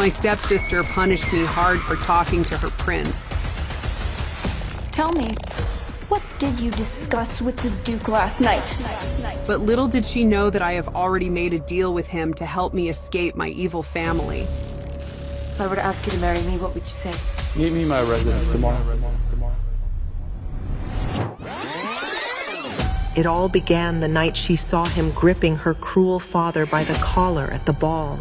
My stepsister punished me hard for talking to her prince. Tell me, what did you discuss with the Duke last night? But little did she know that I have already made a deal with him to help me escape my evil family. If I were to ask you to marry me, what would you say? Meet me in my residence tomorrow. It all began the night she saw him gripping her cruel father by the collar at the ball.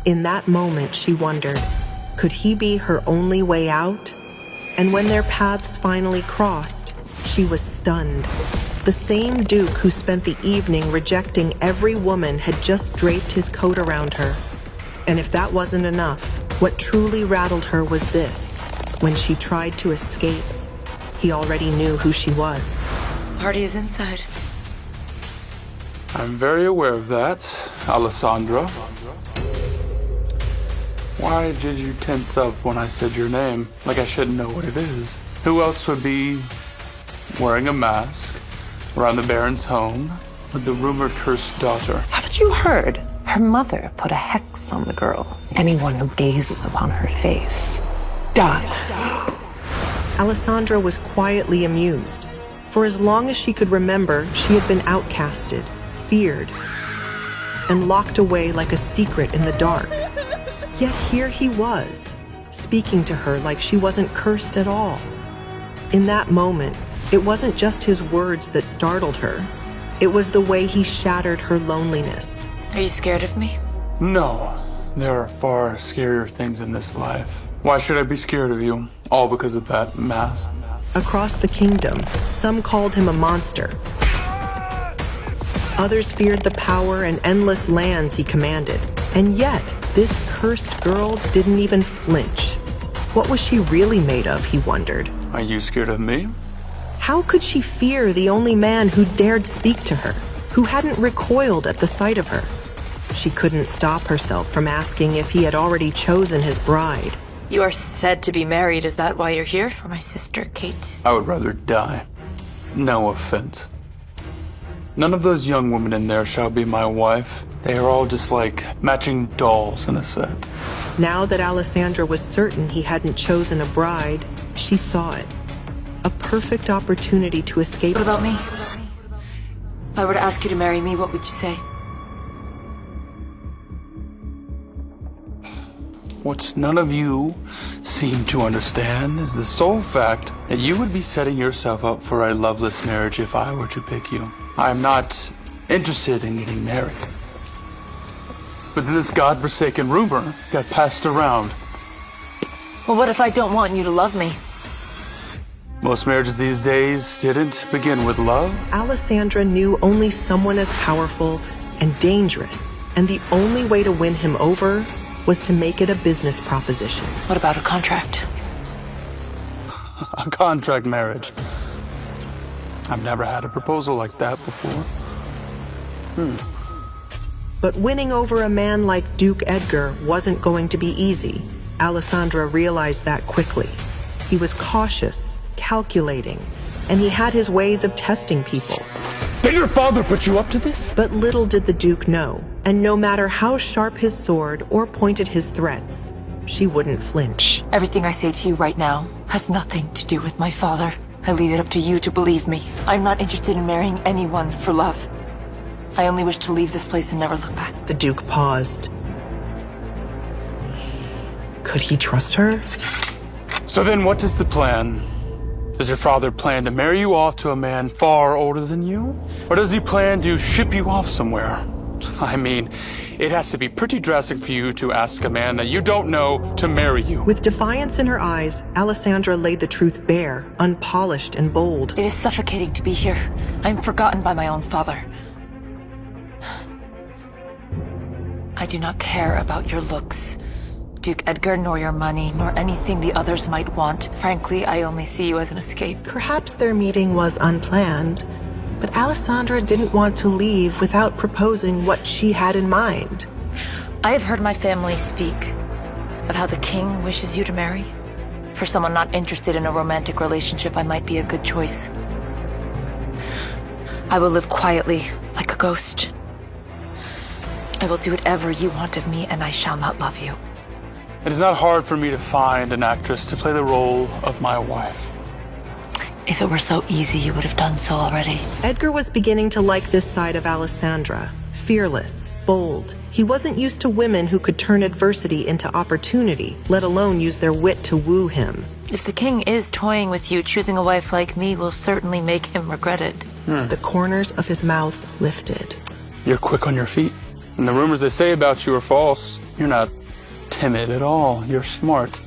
In that moment, she wondered, could he be her only way out? And when their paths finally crossed, she was stunned. The same Duke who spent the evening rejecting every woman had just draped his coat around her. And if that wasn't enough, what truly rattled her was this. When she tried to escape, he already knew who she was. Party is inside. I'm very aware of that, Alessandra. Why did you tense up when I said your name? Like I shouldn't know what it is. Who else would be wearing a mask around the Baron's home with the rumored cursed daughter? Haven't you heard? Her mother put a hex on the girl. Anyone who gazes upon her face dies. Alessandra was quietly amused. For as long as she could remember, she had been outcasted, feared, and locked away like a secret in the dark. Yet here he was, speaking to her like she wasn't cursed at all. In that moment, it wasn't just his words that startled her. It was the way he shattered her loneliness. Are you scared of me? No. There are far scarier things in this life. Why should I be scared of you? All because of that mask. Across the kingdom, some called him a monster. Others feared the power and endless lands he commanded. And yet, this cursed girl didn't even flinch. What was she really made of, he wondered. Are you scared of me? How could she fear the only man who dared speak to her, who hadn't recoiled at the sight of her? She couldn't stop herself from asking if he had already chosen his bride. You are said to be married. Is that why you're here? For my sister, Kate? I would rather die. No offense. None of those young women in there shall be my wife. They are all just like matching dolls in a set. Now that Alessandra was certain he hadn't chosen a bride, she saw it. A perfect opportunity to escape. What about me? If I were to ask you to marry me, what would you say? What none of you seem to understand is the sole fact that you would be setting yourself up for a loveless marriage if I were to pick you. I'm not interested in getting married. But then this godforsaken rumor got passed around. Well, what if I don't want you to love me? Most marriages these days didn't begin with love. Alessandra knew only someone as powerful and dangerous, and the only way to win him over was to make it a business proposition. What about a contract? A contract marriage. I've never had a proposal like that before. But winning over a man like Duke Edgar wasn't going to be easy. Alessandra realized that quickly. He was cautious, calculating, and he had his ways of testing people. Did your father put you up to this? But little did the Duke know, and no matter how sharp his sword or pointed his threats, she wouldn't flinch. Everything I say to you right now has nothing to do with my father. I leave it up to you to believe me. I'm not interested in marrying anyone for love. I only wish to leave this place and never look back. The Duke paused. Could he trust her? So then what is the plan? Does your father plan to marry you off to a man far older than you? Or does he plan to ship you off somewhere? I mean, it has to be pretty drastic for you to ask a man that you don't know to marry you. With defiance in her eyes, Alessandra laid the truth bare, unpolished and bold. It is suffocating to be here. I'm forgotten by my own father. I do not care about your looks, Duke Edgar, nor your money, nor anything the others might want. Frankly, I only see you as an escape. Perhaps their meeting was unplanned, but Alessandra didn't want to leave without proposing what she had in mind. I have heard my family speak of how the king wishes you to marry. For someone not interested in a romantic relationship, I might be a good choice. I will live quietly, like a ghost. I will do whatever you want of me, and I shall not love you. It is not hard for me to find an actress to play the role of my wife. If it were so easy, you would have done so already. Edgar was beginning to like this side of Alessandra. Fearless, bold. He wasn't used to women who could turn adversity into opportunity, let alone use their wit to woo him. If the king is toying with you, choosing a wife like me will certainly make him regret it. The corners of his mouth lifted. You're quick on your feet. And the rumors they say about you are false. You're not timid at all. You're smart.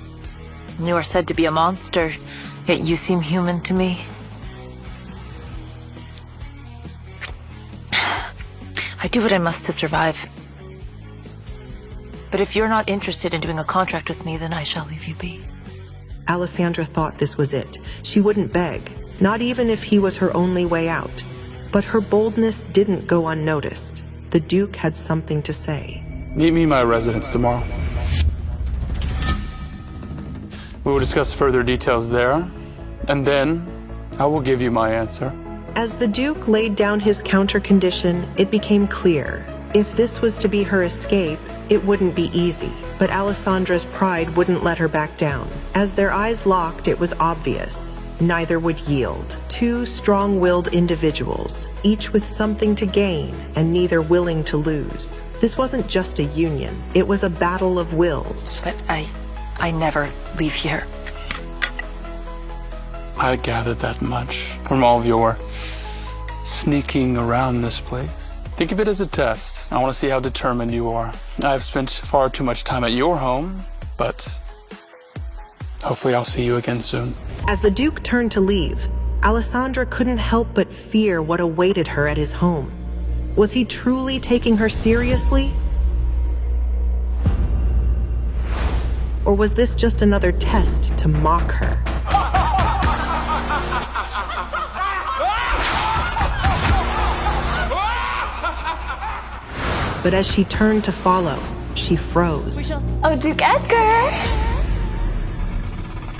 You are said to be a monster, yet you seem human to me. I do what I must to survive. But if you're not interested in doing a contract with me, then I shall leave you be. Alessandra thought this was it. She wouldn't beg, not even if he was her only way out. But her boldness didn't go unnoticed. The Duke had something to say. Meet me in my residence tomorrow. We will discuss further details there, and then I will give you my answer. As the Duke laid down his counter condition, it became clear. If this was to be her escape, it wouldn't be easy. But Alessandra's pride wouldn't let her back down. As their eyes locked, it was obvious. Neither would yield. Two strong-willed individuals, each with something to gain and neither willing to lose. This wasn't just a union. It was a battle of wills. But I never leave here. I gathered that much from all of your sneaking around this place. Think of it as a test. I want to see how determined you are. I've spent far too much time at your home, but hopefully I'll see you again soon. As the Duke turned to leave, Alessandra couldn't help but fear what awaited her at his home. Was he truly taking her seriously? Or was this just another test to mock her? But as she turned to follow, she froze. Oh, Duke Edgar!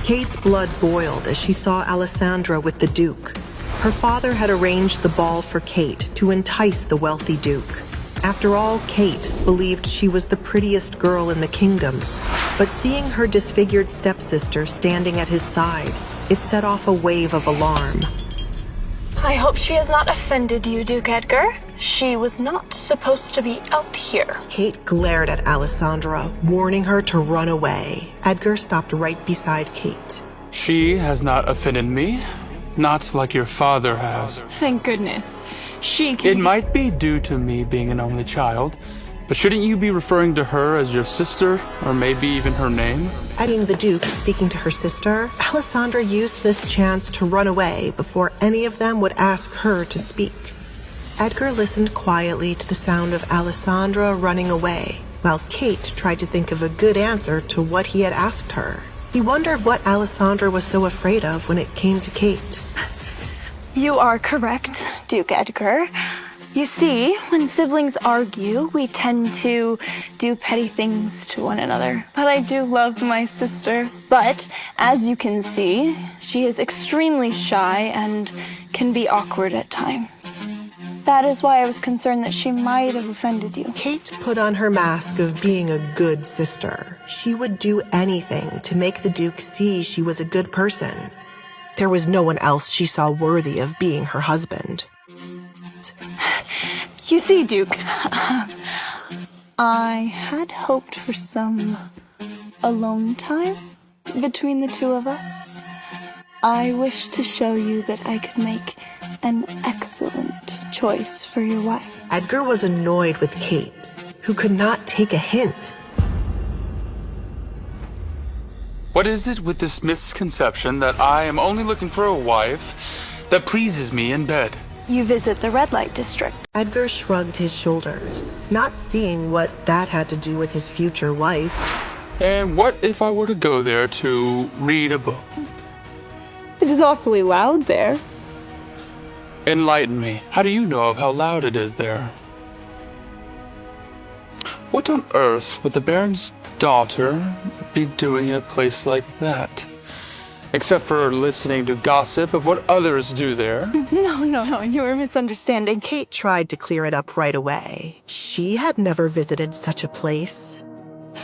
Kate's blood boiled as she saw Alessandra with the Duke. Her father had arranged the ball for Kate to entice the wealthy Duke. After all, Kate believed she was the prettiest girl in the kingdom. But seeing her disfigured stepsister standing at his side, it set off a wave of alarm. I hope she has not offended you, Duke Edgar. She was not supposed to be out here. Kate glared at Alessandra, warning her to run away. Edgar stopped right beside Kate. She has not offended me, not like your father has. Thank goodness. She can... It might be due to me being an only child, but shouldn't you be referring to her as your sister, or maybe even her name? Being the Duke speaking to her sister, Alessandra used this chance to run away before any of them would ask her to speak. Edgar listened quietly to the sound of Alessandra running away, while Kate tried to think of a good answer to what he had asked her. He wondered what Alessandra was so afraid of when it came to Kate. You are correct, Duke Edgar. You see, when siblings argue, we tend to do petty things to one another. But I do love my sister. But, as you can see, she is extremely shy and can be awkward at times. That is why I was concerned that she might have offended you. Kate put on her mask of being a good sister. She would do anything to make the Duke see she was a good person. There was no one else she saw worthy of being her husband. You see, Duke, I had hoped for some alone time between the two of us. I wish to show you that I could make an excellent choice for your wife. Edgar was annoyed with Kate, who could not take a hint. What is it with this misconception that I am only looking for a wife that pleases me in bed? You visit the red light district. Edgar shrugged his shoulders, not seeing what that had to do with his future wife. And what if I were to go there to read a book? It is awfully loud there. Enlighten me. How do you know of how loud it is there? What on earth would the Baron's daughter be doing in a place like that? Except for listening to gossip of what others do there. No, you were misunderstanding. Kate tried to clear it up right away. She had never visited such a place.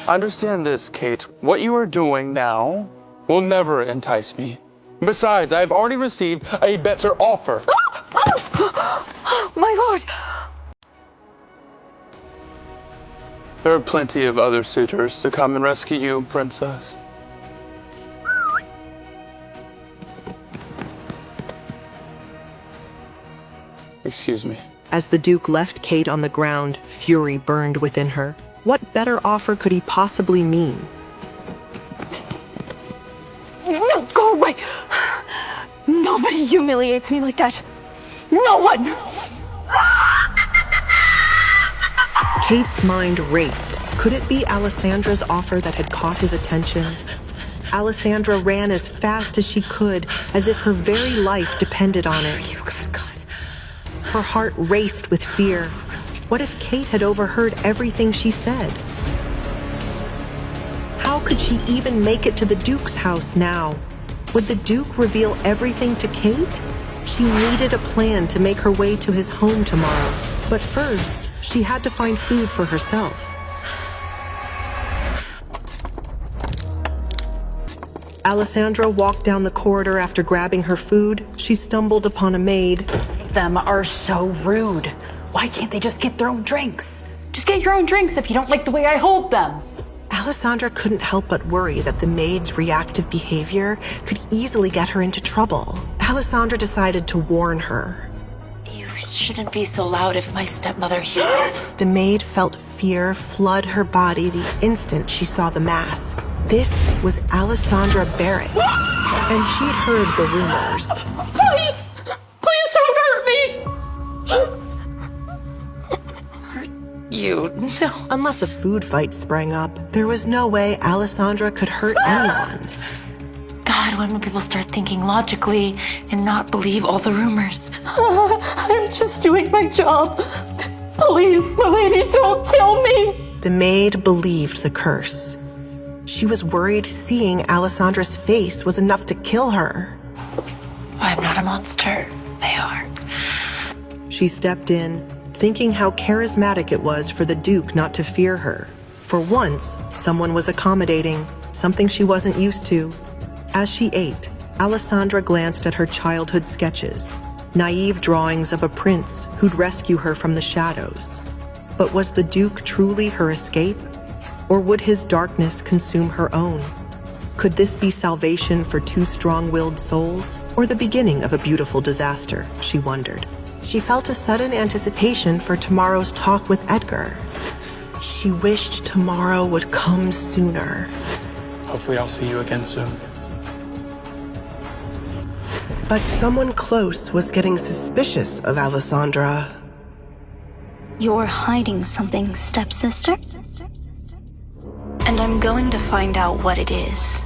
Understand this, Kate. What you are doing now will never entice me. Besides, I've already received a better offer. My lord! There are plenty of other suitors to come and rescue you, princess. Excuse me. As the Duke left Kate on the ground, fury burned within her. What better offer could he possibly mean? No, go away! Nobody humiliates me like that. No one! Kate's mind raced. Could it be Alessandra's offer that had caught his attention? Alessandra ran as fast as she could, as if her very life depended on it. Her heart raced with fear. What if Kate had overheard everything she said? How could she even make it to the Duke's house now? Would the Duke reveal everything to Kate? She needed a plan to make her way to his home tomorrow. But first, she had to find food for herself. Alessandra walked down the corridor after grabbing her food. She stumbled upon a maid. Them are so rude. Why can't they just get their own drinks? Just get your own drinks if you don't like the way I hold them. Alessandra couldn't help but worry that the maid's reactive behavior could easily get her into trouble. Alessandra decided to warn her. You shouldn't be so loud if my stepmother hears. The maid felt fear flood her body the instant she saw the mask. This was Alessandra Barrett, and she'd heard the rumors. Please! Please don't hurt me! You, no. Unless a food fight sprang up, there was no way Alessandra could hurt anyone. God, when will people start thinking logically and not believe all the rumors? I'm just doing my job. Please, milady, don't kill me! The maid believed the curse. She was worried seeing Alessandra's face was enough to kill her. I'm not a monster. They are. She stepped in, thinking how charismatic it was for the Duke not to fear her. For once, someone was accommodating, something she wasn't used to. As she ate, Alessandra glanced at her childhood sketches, naive drawings of a prince who'd rescue her from the shadows. But was the Duke truly her escape? Or would his darkness consume her own? Could this be salvation for two strong-willed souls, or the beginning of a beautiful disaster, she wondered. She felt a sudden anticipation for tomorrow's talk with Edgar. She wished tomorrow would come sooner. Hopefully I'll see you again soon. But someone close was getting suspicious of Alessandra. You're hiding something, stepsister? And I'm going to find out what it is.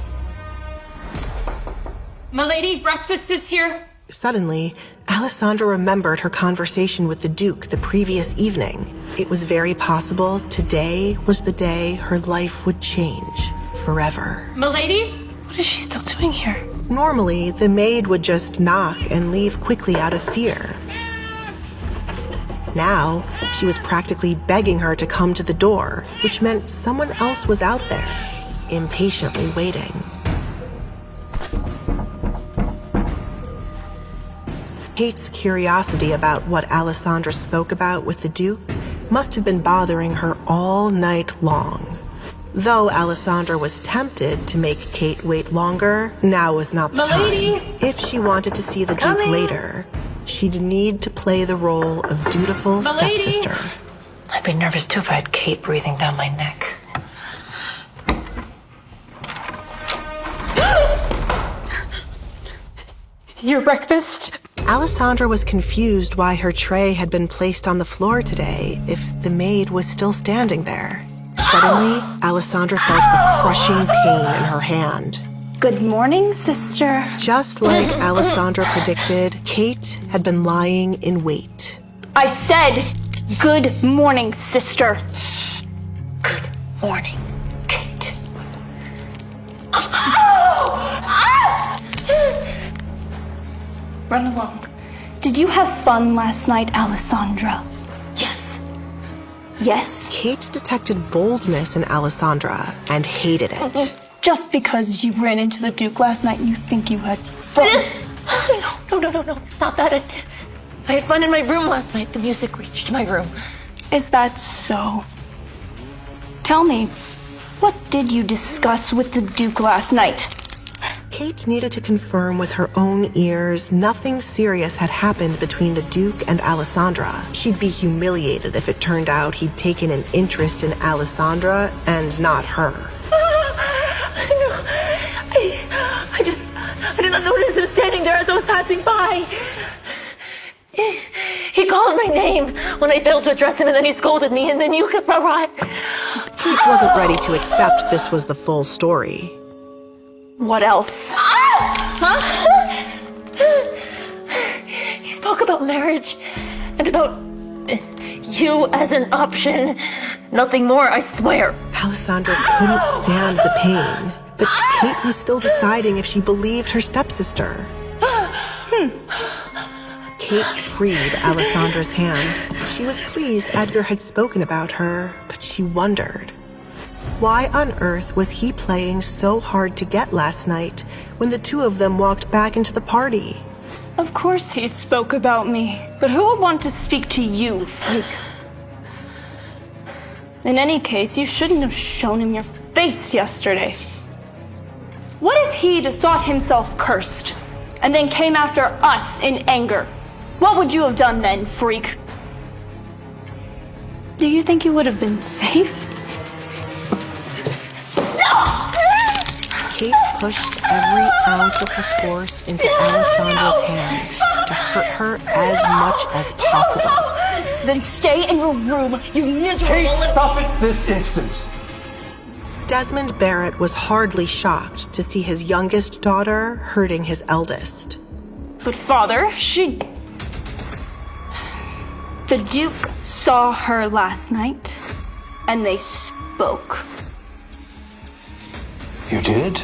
Milady, breakfast is here. Suddenly, Alessandra remembered her conversation with the Duke the previous evening. It was very possible today was the day her life would change forever. Milady? What is she still doing here? Normally, the maid would just knock and leave quickly out of fear. Now, she was practically begging her to come to the door, which meant someone else was out there, impatiently waiting. Kate's curiosity about what Alessandra spoke about with the Duke must have been bothering her all night long. Though Alessandra was tempted to make Kate wait longer, now was not the Milady! time. If she wanted to see the Duke later, she'd need to play the role of dutiful Milady! stepsister. I'd be nervous too if I had Kate breathing down my neck. Your breakfast? Alessandra was confused why her tray had been placed on the floor today if the maid was still standing there. Suddenly, Alessandra felt a crushing pain in her hand. Good morning, sister. Just like Alessandra predicted, Kate had been lying in wait. I said, good morning, sister. Good morning, Kate. Run along. Did you have fun last night, Alessandra? Yes. Yes. Kate detected boldness in Alessandra and hated it. Just because you ran into the Duke last night, you think you had fun. No. It's not that. I had fun in my room last night. The music reached my room. Is that so? Tell me, what did you discuss with the Duke last night? Kate needed to confirm with her own ears nothing serious had happened between the Duke and Alessandra. She'd be humiliated if it turned out he'd taken an interest in Alessandra and not her. I did not notice him standing there as I was passing by. He called my name when I failed to address him, and then he scolded me, and then you arrived. Kate wasn't ready to accept this was the full story. What else? He spoke about marriage and about you as an option. Nothing more, I swear. Alessandra couldn't stand the pain, but Kate was still deciding if she believed her stepsister. Kate freed Alessandra's hand. She was pleased Edgar had spoken about her, but she wondered, why on earth was he playing so hard to get last night when the two of them walked back into the party? Of course he spoke about me, but who would want to speak to you, freak? In any case, you shouldn't have shown him your face yesterday. What if he'd thought himself cursed and then came after us in anger? What would you have done then, freak? Do you think you would have been safe? Kate pushed every ounce of her force into Alessandra's hand to hurt her as much as possible. Then stay in your room, you miserable... Kate, stop it this instant! Desmond Barrett was hardly shocked to see his youngest daughter hurting his eldest. But father, The Duke saw her last night, and they spoke. You did?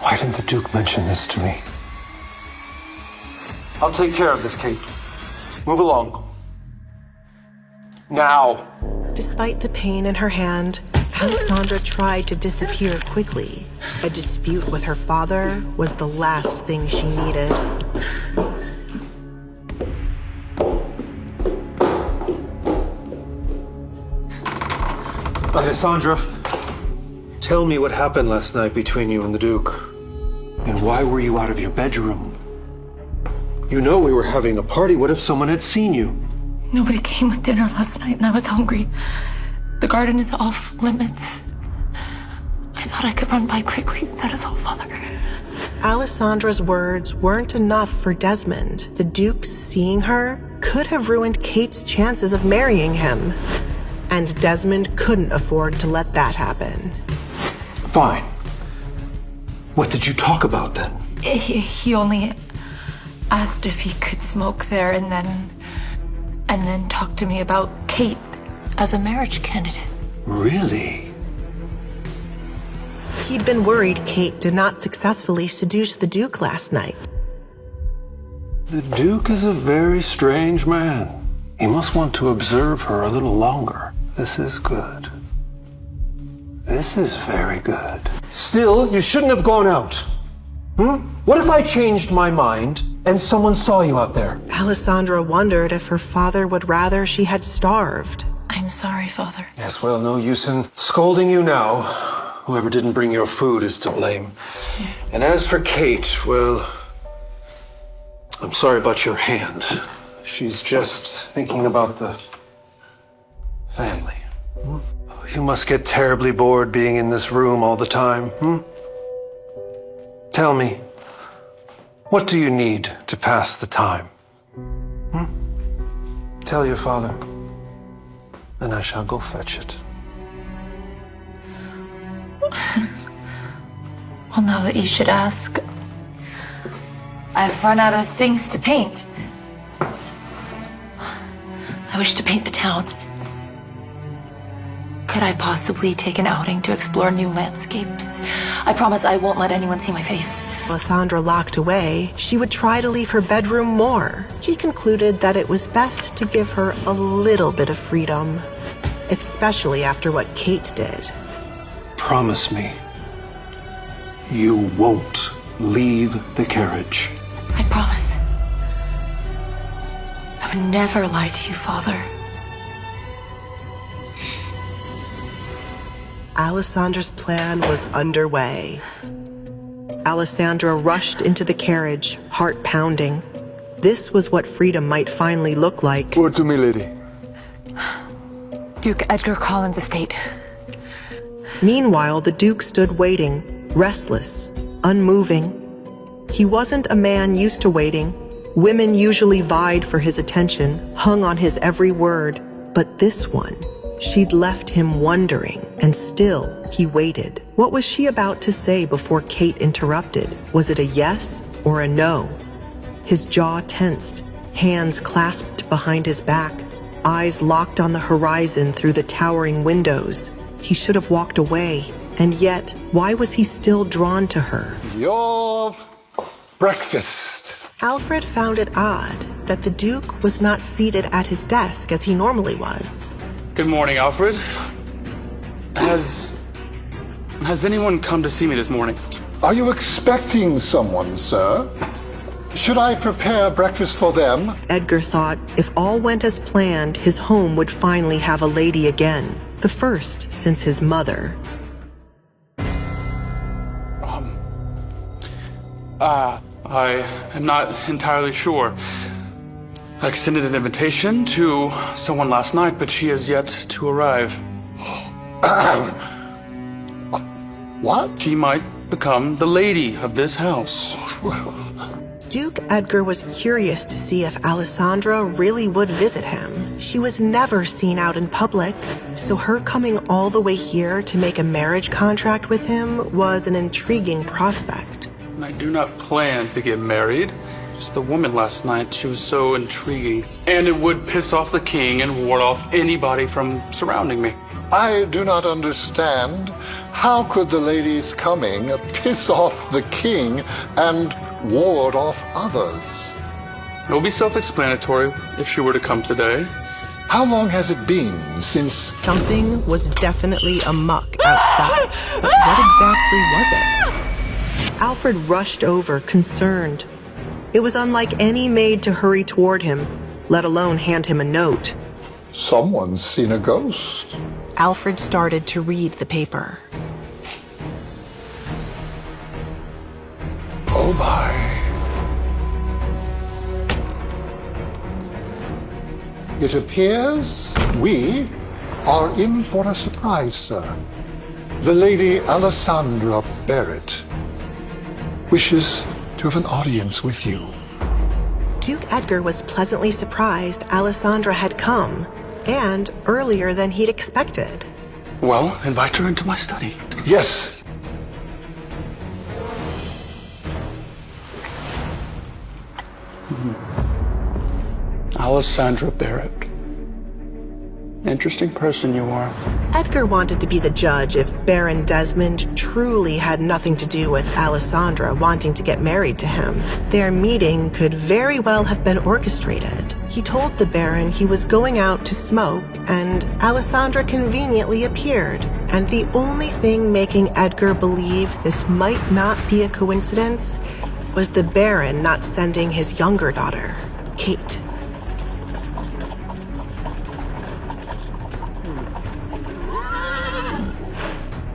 Why didn't the Duke mention this to me? I'll take care of this, Kate. Move along. Now. Despite the pain in her hand, Alessandra tried to disappear quickly. A dispute with her father was the last thing she needed. Alessandra, tell me what happened last night between you and the Duke. And why were you out of your bedroom? You know we were having a party. What if someone had seen you? Nobody came with dinner last night, and I was hungry. The garden is off limits. I thought I could run by quickly. That is all, Father. Alessandra's words weren't enough for Desmond. The Duke's seeing her could have ruined Kate's chances of marrying him. And Desmond couldn't afford to let that happen. Fine. What did you talk about then? He only asked if he could smoke there, and then talk to me about Kate as a marriage candidate. Really? He'd been worried Kate did not successfully seduce the Duke last night. The Duke is a very strange man. He must want to observe her a little longer. This is good. This is very good. Still, you shouldn't have gone out. What if I changed my mind and someone saw you out there? Alessandra wondered if her father would rather she had starved. I'm sorry, Father. Yes, well, no use in scolding you now. Whoever didn't bring your food is to blame. And as for Kate, well, I'm sorry about your hand. She's just thinking about the family. You must get terribly bored being in this room all the time, Tell me, what do you need to pass the time? Tell your father, and I shall go fetch it. Well, now that you should ask, I've run out of things to paint. I wish to paint the town. could I possibly take an outing to explore new landscapes? I promise I won't let anyone see my face. Alessandra locked away, she would try to leave her bedroom more. He concluded that it was best to give her a little bit of freedom, especially after what Kate did. Promise me you won't leave the carriage. I promise. I would never lie to you, Father. Alessandra's plan was underway. Alessandra rushed into the carriage, heart pounding. This was what freedom might finally look like. Word to me, lady. Duke Edgar Collins' estate. Meanwhile, the Duke stood waiting, restless, unmoving. He wasn't a man used to waiting. Women usually vied for his attention, hung on his every word. But this one, she'd left him wondering, and still he waited. What was she about to say before Kate interrupted? Was it a yes or a no? His jaw tensed, hands clasped behind his back, eyes locked on the horizon through the towering windows. He should have walked away, and yet, why was he still drawn to her? Your breakfast. Alfred found it odd that the Duke was not seated at his desk as he normally was. Good morning, Alfred. Has anyone come to see me this morning? Are you expecting someone, sir? Should I prepare breakfast for them? Edgar thought if all went as planned, his home would finally have a lady again. The first since his mother. I am not entirely sure. I extended an invitation to someone last night, but she has yet to arrive. What? She might become the lady of this house. Duke Edgar was curious to see if Alessandra really would visit him. She was never seen out in public, so her coming all the way here to make a marriage contract with him was an intriguing prospect. I do not plan to get married. Just the woman last night, she was so intriguing. And it would piss off the king and ward off anybody from surrounding me. I do not understand. How could the lady's coming piss off the king and ward off others? It will be self-explanatory if she were to come today. How long has it been since... Something was definitely amuck outside, but what exactly was it? Alfred rushed over, concerned. It was unlike any maid to hurry toward him, let alone hand him a note. Someone's seen a ghost. Alfred started to read the paper. Oh my. It appears we are in for a surprise, sir. The Lady Alessandra Barrett wishes to have an audience with you. Duke Edgar was pleasantly surprised Alessandra had come, and earlier than he'd expected. Well, invite her into my study. Yes. Alessandra Barrett. Interesting person you are. Edgar wanted to be the judge if Baron Desmond truly had nothing to do with Alessandra wanting to get married to him. Their meeting could very well have been orchestrated. He told the Baron he was going out to smoke, and Alessandra conveniently appeared. And the only thing making Edgar believe this might not be a coincidence was the Baron not sending his younger daughter, Kate.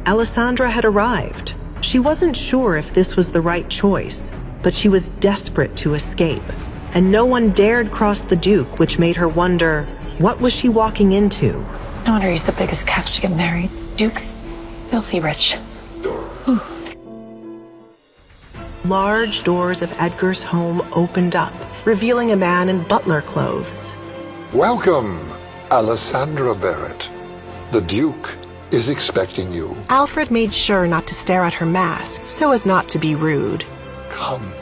Alessandra had arrived. She wasn't sure if this was the right choice, but she was desperate to escape. And no one dared cross the Duke, which made her wonder, what was she walking into? No wonder he's the biggest catch to get married. Duke's filthy rich. Large doors of Edgar's home opened up, revealing a man in butler clothes. Welcome, Alessandra Barrett. The Duke is expecting you. Alfred made sure not to stare at her mask, so as not to be rude. Come.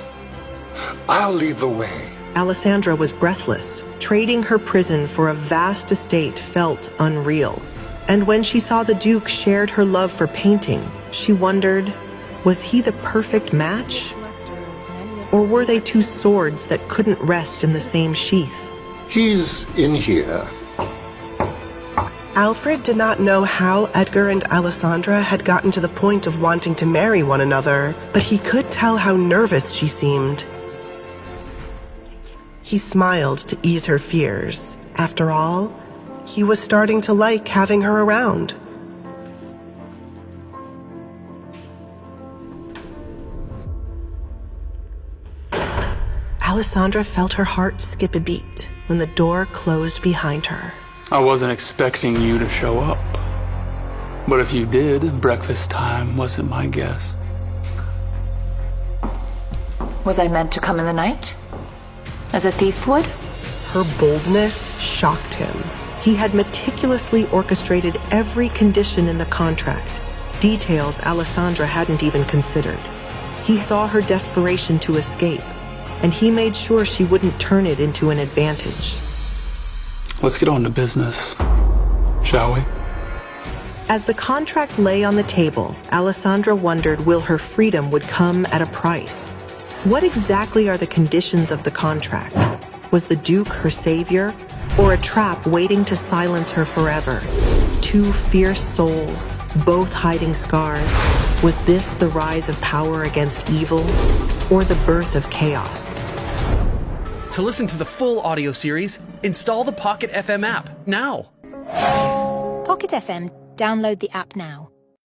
I'll lead the way. Alessandra was breathless. Trading her prison for a vast estate felt unreal. And when she saw the Duke shared her love for painting, she wondered, was he the perfect match? Or were they two swords that couldn't rest in the same sheath? He's in here. Alfred did not know how Edgar and Alessandra had gotten to the point of wanting to marry one another, but he could tell how nervous she seemed. He smiled to ease her fears. After all, he was starting to like having her around. Alessandra felt her heart skip a beat when the door closed behind her. I wasn't expecting you to show up. But if you did, breakfast time wasn't my guess. Was I meant to come in the night? As a thief would? Her boldness shocked him. He had meticulously orchestrated every condition in the contract, details Alessandra hadn't even considered. He saw her desperation to escape, and he made sure she wouldn't turn it into an advantage. Let's get on to business, shall we? As the contract lay on the table, Alessandra wondered will her freedom would come at a price. What exactly are the conditions of the contract? Was the Duke her savior, or a trap waiting to silence her forever? Two fierce souls, both hiding scars. Was this the rise of power against evil, or the birth of chaos? To listen to the full audio series, install the Pocket FM app now. Pocket FM. Download the app now.